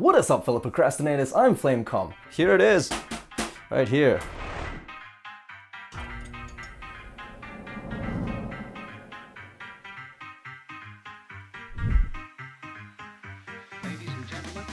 What is up, fellow procrastinators? I'm FlameCom. Here it is, right here. Ladies and gentlemen.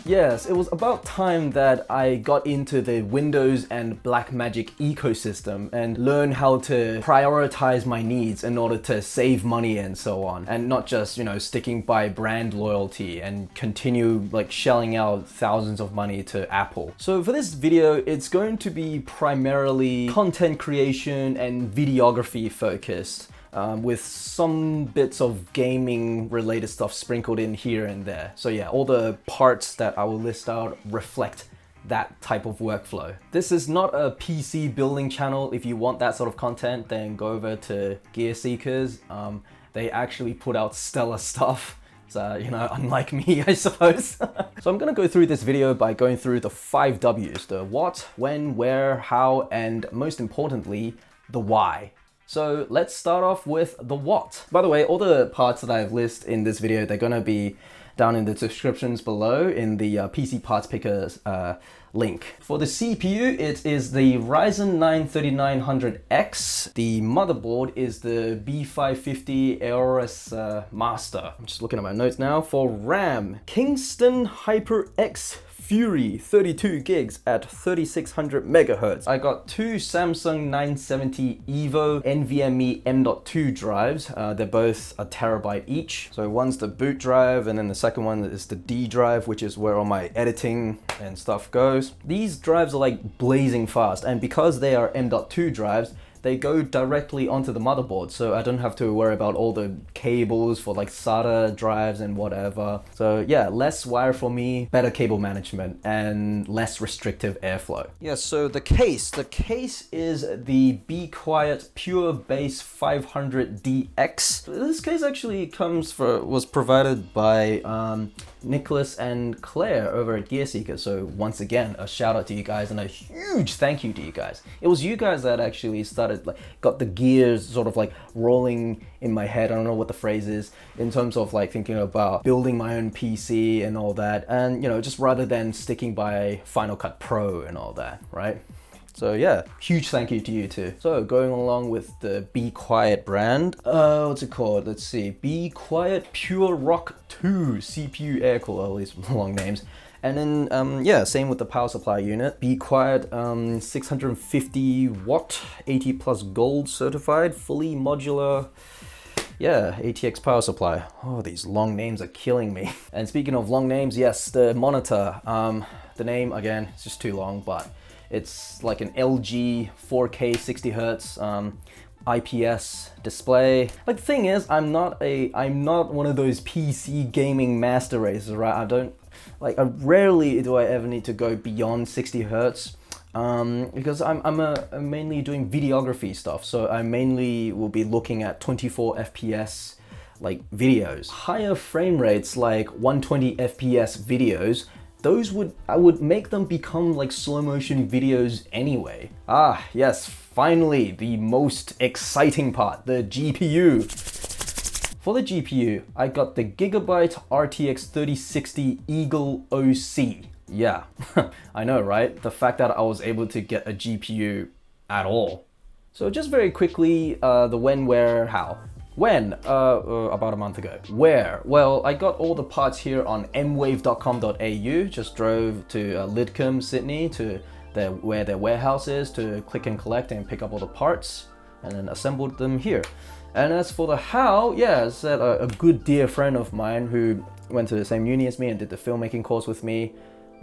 Yes, it was about time that I got into the Windows and Blackmagic ecosystem and learn how to prioritize my needs in order to save money and so on. And not just, sticking by brand loyalty and continue like shelling out thousands of money to Apple. So for this video, it's going to be primarily content creation and videography focused. With some bits of gaming related stuff sprinkled in here and there. So yeah, all the parts that I will list out reflect that type of workflow. This is not a PC building channel. If you want that sort of content, then go over to Gear Seekers. They actually put out stellar stuff. So, unlike me, I suppose. So I'm gonna go through this video by going through the 5 W's, the what, when, where, how, and most importantly, the why. So let's start off with the what. By the way, all the parts that I've listed in this video, they're gonna be down in the descriptions below in the PC Parts Pickers link. For the CPU, it is the Ryzen 9 3900X. The motherboard is the B550 Aorus Master. I'm just looking at my notes now. For RAM, Kingston HyperX Fury 32 gigs at 3600 megahertz. I got two Samsung 970 EVO NVMe M.2 drives. They're both a terabyte each. So one's the boot drive and then the second one is the D drive, which is where all my editing and stuff goes. These drives are like blazing fast, and because they are M.2 drives, they go directly onto the motherboard, so I don't have to worry about all the cables for like SATA drives and whatever. So yeah, less wire for me, better cable management, and less restrictive airflow. Yeah, so the case is the Be Quiet Pure Base 500DX. This case actually was provided by Nicholas and Klaire over at Gear Seeker. So once again, a shout out to you guys and a huge thank you to you guys. It was you guys that actually got the gears sort of like rolling in my head. I don't know what the phrase is in terms of like thinking about building my own PC and all that. And just rather than sticking by Final Cut Pro and all that, right? So yeah, huge thank you to you too. So going along with the Be Quiet brand, what's it called? Let's see, Be Quiet Pure Rock 2 CPU air cooler, all these long names. And then, yeah, same with the power supply unit. Be Quiet 650 watt, 80 plus gold certified, fully modular, yeah, ATX power supply. Oh, these long names are killing me. And speaking of long names, yes, the monitor. The name, again, it's just too long, but it's like an LG 4K 60 hertz IPS display. Like the thing is, I'm not one of those PC gaming master races, right? Rarely do I ever need to go beyond 60 hertz because I'm mainly doing videography stuff. So I mainly will be looking at 24 FPS like videos. Higher frame rates like 120 FPS videos, I would make them become like slow motion videos anyway. Ah, yes, finally, the most exciting part, the GPU. For the GPU, I got the Gigabyte RTX 3060 Eagle OC. Yeah, I know, right? The fact that I was able to get a GPU at all. So just very quickly, the when, where, how. When? About a month ago. Where? Well, I got all the parts here on mwave.com.au. Just drove to Lidcombe, Sydney, to where their warehouse is, to click and collect and pick up all the parts, and then assembled them here. And as for the how, yeah, it's a good dear friend of mine who went to the same uni as me and did the filmmaking course with me.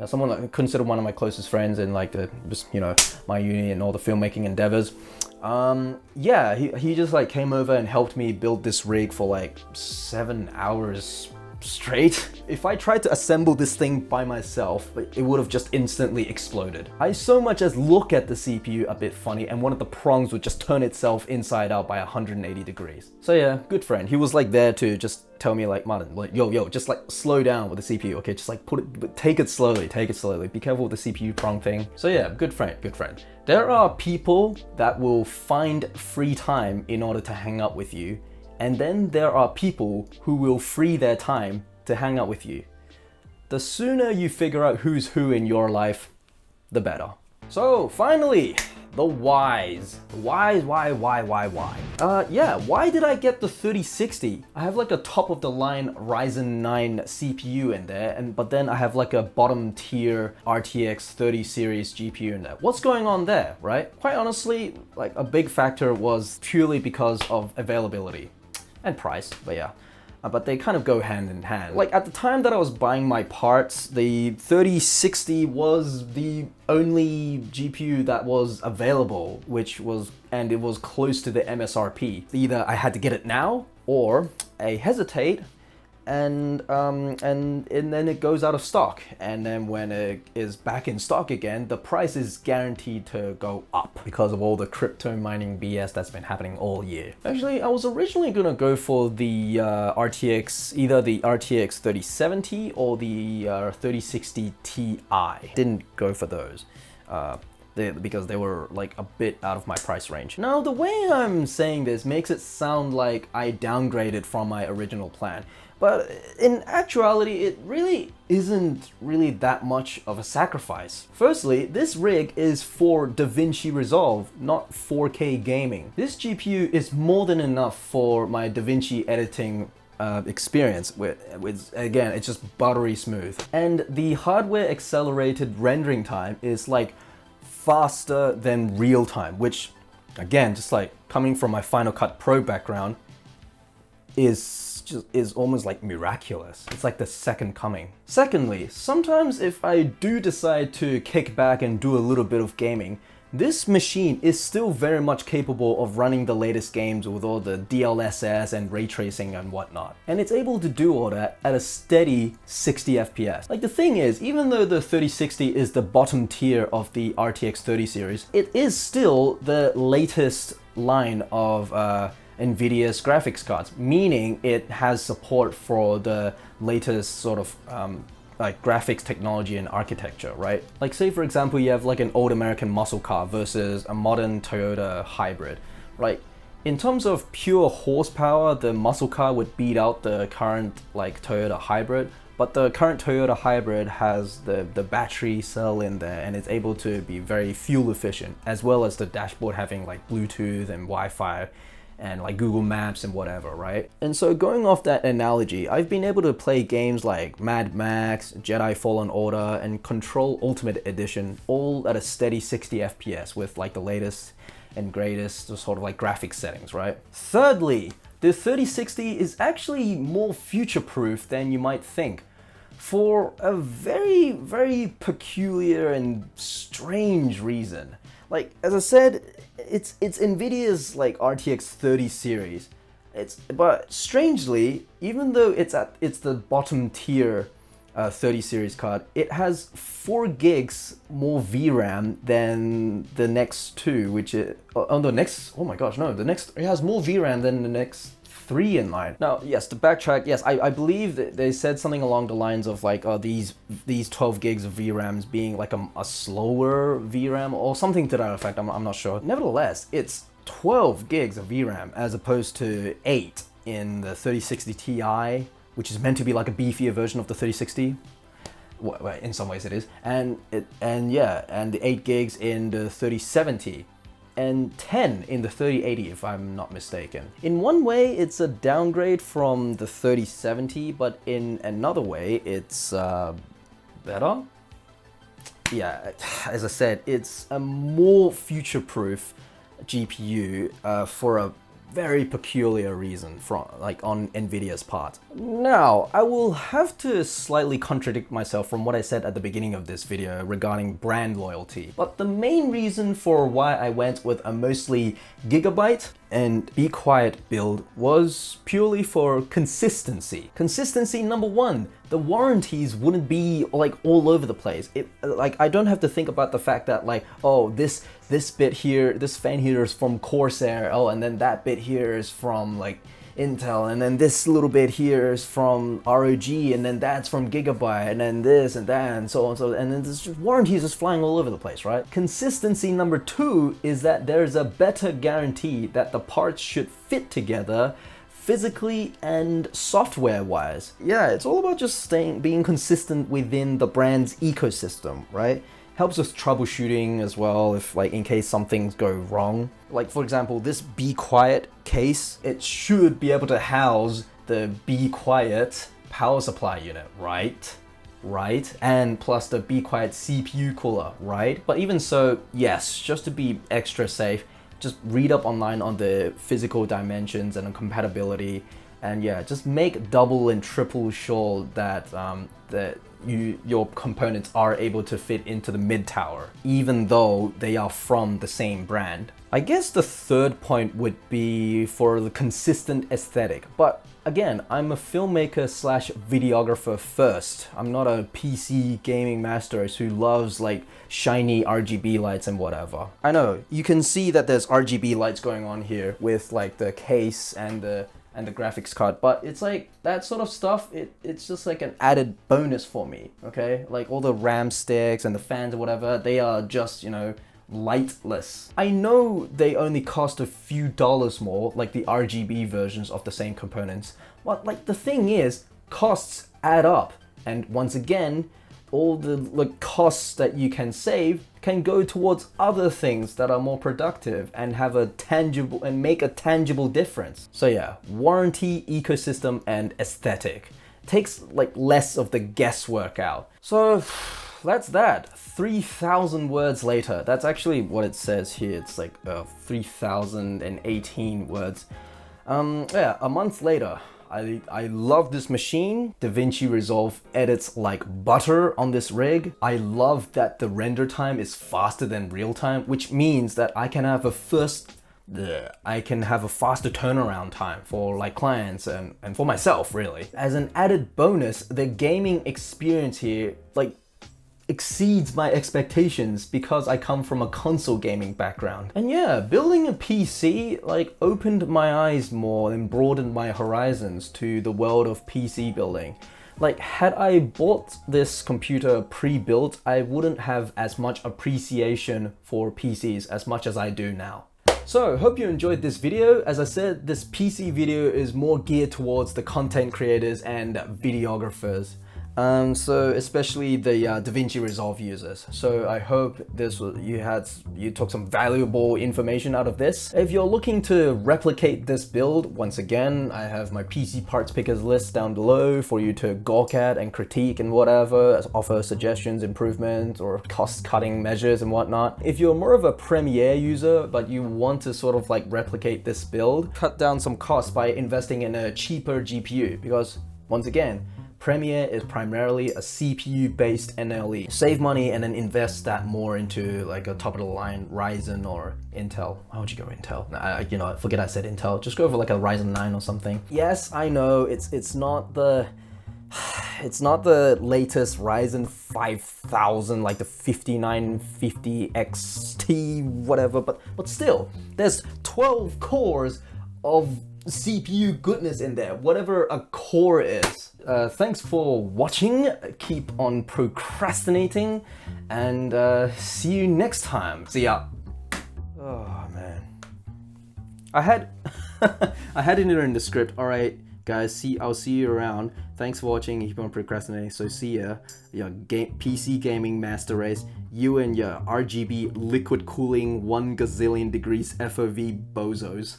Someone I consider one of my closest friends in like my uni and all the filmmaking endeavors. Yeah, he just like came over and helped me build this rig for like 7 hours straight. If I tried to assemble this thing by myself, it would have just instantly exploded. I so much as look at the CPU a bit funny, and one of the prongs would just turn itself inside out by 180 degrees. So yeah, good friend. He was like there to just tell me like, Martin, like, yo, just like slow down with the CPU, okay? Just like take it slowly, be careful with the CPU prong thing. So yeah, good friend. There are people that will find free time in order to hang out with you, and then there are people who will free their time to hang out with you. The sooner you figure out who's who in your life, the better. So finally, the whys. Why? Yeah, why did I get the 3060? I have like a top of the line Ryzen 9 CPU in there, but then I have like a bottom tier RTX 30 series GPU in there. What's going on there, right? Quite honestly, like a big factor was purely because of availability and price, but yeah. But they kind of go hand in hand. Like at the time that I was buying my parts, the 3060 was the only GPU that was available, and it was close to the MSRP. Either I had to get it now, or I hesitate, and then it goes out of stock. And then when it is back in stock again, the price is guaranteed to go up because of all the crypto mining BS that's been happening all year. Actually, I was originally gonna go for the RTX, either the RTX 3070 or the 3060 Ti. Didn't go for those. Because they were like a bit out of my price range. Now, the way I'm saying this makes it sound like I downgraded from my original plan, but in actuality, it really isn't really that much of a sacrifice. Firstly, this rig is for Davinci Resolve, not 4K gaming. This GPU is more than enough for my Davinci editing experience with again, it's just buttery smooth. And the hardware accelerated rendering time is like faster than real time, which again, just like coming from my Final Cut Pro background, is almost like miraculous. It's like the second coming. Secondly, sometimes if I do decide to kick back and do a little bit of gaming, this machine is still very much capable of running the latest games with all the DLSS and ray tracing and whatnot. And it's able to do all that at a steady 60 FPS. Like the thing is, even though the 3060 is the bottom tier of the RTX 30 series, it is still the latest line of NVIDIA's graphics cards, meaning it has support for the latest sort of like graphics technology and architecture, right? Like say for example, you have like an old American muscle car versus a modern Toyota hybrid, right? In terms of pure horsepower, the muscle car would beat out the current like Toyota hybrid, but the current Toyota hybrid has the battery cell in there and it's able to be very fuel efficient, as well as the dashboard having like Bluetooth and Wi-Fi and like Google Maps and whatever, right? And so going off that analogy, I've been able to play games like Mad Max, Jedi Fallen Order, and Control Ultimate Edition, all at a steady 60 FPS with like the latest and greatest sort of like graphics settings, right? Thirdly, the 3060 is actually more future-proof than you might think, for a very, very peculiar and strange reason. Like, as I said, it's NVIDIA's like RTX 30 series. But strangely, even though it's the bottom tier 30 series card, it has 4 gigs more VRAM than the next two, which is it has more VRAM than the next 3 in line. Now, yes, to backtrack, yes, I believe that they said something along the lines of like these 12 gigs of VRAMs being like a slower VRAM or something to that effect. I'm not sure. Nevertheless, it's 12 gigs of VRAM as opposed to 8 in the 3060 Ti, which is meant to be like a beefier version of the 3060. Well, in some ways it is, and the 8 gigs in the 3070. And 10 in the 3080 if I'm not mistaken. In one way, it's a downgrade from the 3070, but in another way, it's better. Yeah, as I said, it's a more future-proof GPU for a very peculiar reason from like on Nvidia's part. Now, I will have to slightly contradict myself from what I said at the beginning of this video regarding brand loyalty. But the main reason for why I went with a mostly Gigabyte and Be Quiet build was purely for consistency. Consistency number one, the warranties wouldn't be like all over the place. Like I don't have to think about the fact that like, oh, this bit here, this fan heater is from Corsair, oh, and then that bit here is from like Intel, and then this little bit here is from ROG, and then that's from Gigabyte, and then this and that, and so on, and then there's just warranties just flying all over the place, right? Consistency number two is that there's a better guarantee that the parts should fit together physically and software-wise. Yeah, it's all about just being consistent within the brand's ecosystem, right? Helps with troubleshooting as well, if like in case some things go wrong. Like for example, this Be Quiet case, it should be able to house the Be Quiet power supply unit, right? And plus the Be Quiet CPU cooler, right? But even so, yes, just to be extra safe, just read up online on the physical dimensions and the compatibility, and yeah, just make double and triple sure that your components are able to fit into the mid tower, even though they are from the same brand. I guess the third point would be for the consistent aesthetic, but again, I'm a filmmaker slash videographer first. I'm not a PC gaming master who loves like shiny RGB lights and whatever. I know, you can see that there's RGB lights going on here with like the case and the graphics card, but it's like that sort of stuff, it's just like an added bonus for me, okay? Like all the RAM sticks and the fans or whatever, they are just, you know, lightless. I know they only cost a few dollars more, like the RGB versions of the same components, but like the thing is, costs add up, and once again, all the like costs that you can save can go towards other things that are more productive and have a tangible and make a tangible difference. So yeah, warranty, ecosystem, and aesthetic takes like less of the guesswork out. So that's that. 3,000 words later. That's actually what it says here. It's like 3,018 words. Yeah, a month later. I love this machine. Davinci Resolve edits like butter on this rig. I love that the render time is faster than real time, which means that I can have a faster turnaround time for like clients and for myself really. As an added bonus, the gaming experience here like exceeds my expectations because I come from a console gaming background. And yeah, building a PC like opened my eyes more and broadened my horizons to the world of PC building. Like had I bought this computer pre-built, I wouldn't have as much appreciation for PCs as much as I do now. So, hope you enjoyed this video. As I said, this PC video is more geared towards the content creators and videographers. So especially the Davinci Resolve users. So I hope you took some valuable information out of this. If you're looking to replicate this build, once again, I have my PC parts pickers list down below for you to gawk at and critique and whatever, offer suggestions, improvements, or cost-cutting measures and whatnot. If you're more of a Premiere user, but you want to sort of like replicate this build, cut down some costs by investing in a cheaper GPU, because once again, Premiere is primarily a CPU-based NLE. Save money and then invest that more into like a top-of-the-line Ryzen or Intel. Why would you go Intel? You know, forget I said Intel. Just go for like a Ryzen 9 or something. Yes, I know it's not the latest Ryzen 5000, like the 5950 XT, whatever. But still, there's 12 cores of CPU goodness in there, whatever a core is. Thanks for watching, keep on procrastinating, and see you next time. See ya. Oh man. I had it in the script. Alright guys, I'll see you around. Thanks for watching, keep on procrastinating, so see ya. Your PC gaming master race, you and your RGB liquid cooling 1 gazillion degrees FOV bozos.